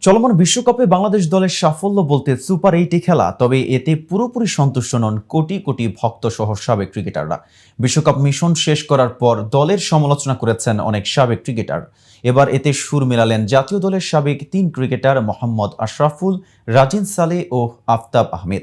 চলমান বিশ্বকাপে বাংলাদেশ দলের সাফল্য বলতে সুপার এইটে খেলা, তবে এতে পুরোপুরি সন্তুষ্ট নন কোটি কোটি ভক্ত সহ সাবেক ক্রিকেটাররা। বিশ্বকাপ মিশন শেষ করার পর দলের সমালোচনা করেছেন অনেক সাবেক ক্রিকেটার। এবার এতে সুর মেলালেন জাতীয় দলের সাবেক ৩ ক্রিকেটার মোহাম্মদ আশরাফুল, রাজিন সালে ও আফতাব আহমেদ।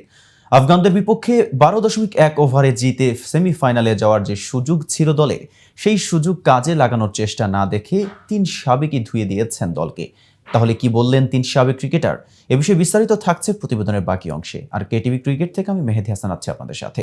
আফগানদের বিপক্ষে ১২.১ ওভারে জিতে সেমিফাইনালে যাওয়ার যে সুযোগ ছিল দলের, সেই সুযোগ কাজে লাগানোর চেষ্টা না দেখে ৩ সাবেকই ধুয়ে দিয়েছেন দলকে। তাহলে কি বললেন ৩ সাবেক ক্রিকেটার? এ বিষয়ে বিস্তারিত থাকছে প্রতিবেদনের বাকি অংশে। আর কেটিভি ক্রিকেট থেকে আমি মেহেদী হাসান আছি আপনাদের সাথে।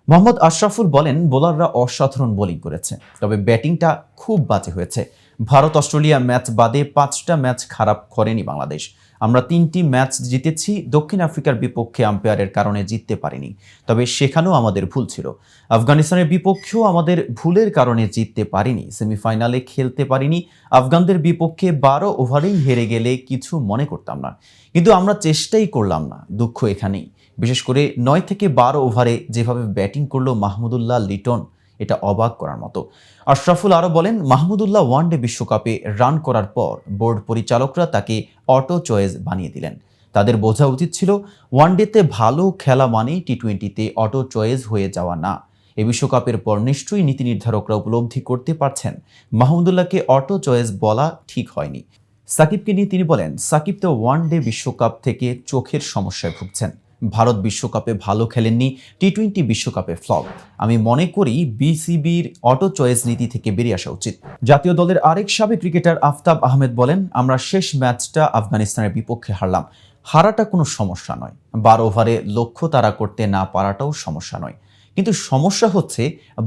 মোহাম্মদ আশরাফুল বলেন, বোলাররা অসাধারণ বোলিং করেছে, তবে ব্যাটিংটা খুব বাজে হয়েছে। ভারত অস্ট্রেলিয়া ম্যাচ বাদে ৫টা ম্যাচ খারাপ করেনি বাংলাদেশ। আমরা ৩টি ম্যাচ জিতেছি। দক্ষিণ আফ্রিকার বিপক্ষে আম্পায়ারের কারণে জিততে পারিনি, তবে সেখানেও আমাদের ভুল ছিল। আফগানিস্তানের বিপক্ষেও আমাদের ভুলের কারণে জিততে পারিনি। সেমিফাইনালে খেলতে পারিনি। আফগানদের বিপক্ষে ১২ ওভারেই হেরে গেলে কিছু মনে করতাম না, কিন্তু আমরা চেষ্টাই করলাম না। দুঃখ এখানেই। বিশেষ করে ৯ থেকে ১২ ওভারে যেভাবে ব্যাটিং করলো মাহমুদুল্লাহ লিটন, এটা অবাক করার মতো। আশরাফুল আরও বলেন, মাহমুদুল্লাহ ওয়ানডে বিশ্বকাপে রান করার পর বোর্ড পরিচালকরা তাকে অটো চয়েস বানিয়ে দিলেন। তাদের বোঝা উচিত ছিল ওয়ানডেতে ভালো খেলা মানেই টি-টোয়েন্টিতে অটো চয়েস হয়ে যাওয়া না। এই বিশ্বকাপের পর নিশ্চয়ই নীতি নির্ধারকরা উপলব্ধি করতে পারছেন মাহমুদুল্লাহকে অটো চয়েস বলা ঠিক হয়নি। সাকিবকে নিয়ে তিনি বলেন, সাকিব তো ওয়ানডে বিশ্বকাপ থেকে চোখের সমস্যায় ভুগছেন। ভারত বিশ্বকাপে ভালো খেলেননি, টি-টোয়েন্টি বিশ্বকাপে ফ্লপ। আমি মনে করি বিসিবির অটো চয়েস নীতি থেকে বেরিয়ে আসা উচিত। জাতীয় দলের আরেক সাবেক ক্রিকেটার আফতাব আহমেদ বলেন, আমরা শেষ ম্যাচটা আফগানিস্তানের বিপক্ষে হারলাম। হারাটা কোনো সমস্যা নয়, ১২ ওভারে লক্ষ্য তাড়া করতে না পারাটাও সমস্যা নয়। কিন্তু সমস্যা হচ্ছে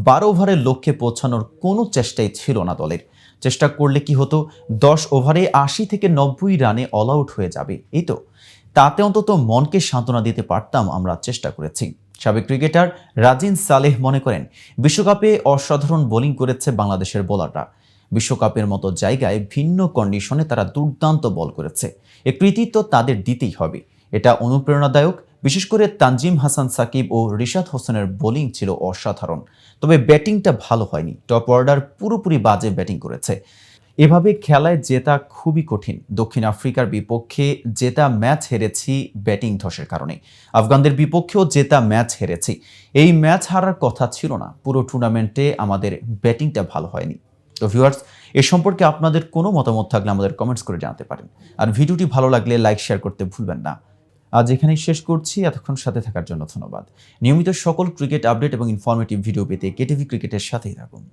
১২ ওভারের লক্ষ্যে পৌঁছানোর কোনো চেষ্টাই ছিল না দলের। চেষ্টা করলে কি হতো, ১০ ওভারে ৮০ থেকে ৯০ রানে অল আউট হয়ে যাবে, এই তো। তাতে অন্তত মনকে সান্ত্বনা দিতে পারতাম। আমরা চেষ্টা করেছি। সাবেক ক্রিকেটার রাজিন সালেহ মনে করেন, বিশ্বকাপে অসাধারণ বোলিং করেছে বাংলাদেশের বোলাররা। বিশ্বকাপের মতো জায়গায় ভিন্ন কন্ডিশনে তারা দুর্দান্ত বল করেছে। এ কৃতিত্ব তাদের দিতেই হবে। এটা অনুপ্রেরণাদায়ক। বিশেষ করে তানজিম হাসান সাকিব ও রিশাদ হোসেনের বোলিং ছিল অসাধারণ, তবে ব্যাটিংটা ভালো হয়নি। টপ অর্ডার পুরোপুরি বাজে ব্যাটিং করেছে। এভাবে খেলায় জেতা খুবই কঠিন। দক্ষিণ আফ্রিকার বিপক্ষে জেতা ম্যাচ হেরেছি ব্যাটিং ধসের কারণে। আফগানদের বিপক্ষেও জেতা ম্যাচ হেরেছি। এই ম্যাচ হারার কথা ছিল না। পুরো টুর্নামেন্টে আমাদের ব্যাটিংটা ভালো হয়নি। তো ভিউয়ার্স, এ সম্পর্কে আপনাদের কোনো মতামত থাকলে আমাদের কমেন্টস করে জানাতে পারেন। আর ভিডিওটি ভালো লাগলে লাইক শেয়ার করতে ভুলবেন না। আজ এখানেই শেষ করছি। এতক্ষণ সাথে থাকার জন্য ধন্যবাদ। নিয়মিত সকল ক্রিকেট আপডেট এবং ইনফরমেটিভ ভিডিও পেতে কেটিভি ক্রিকেটের সাথেই থাকুন।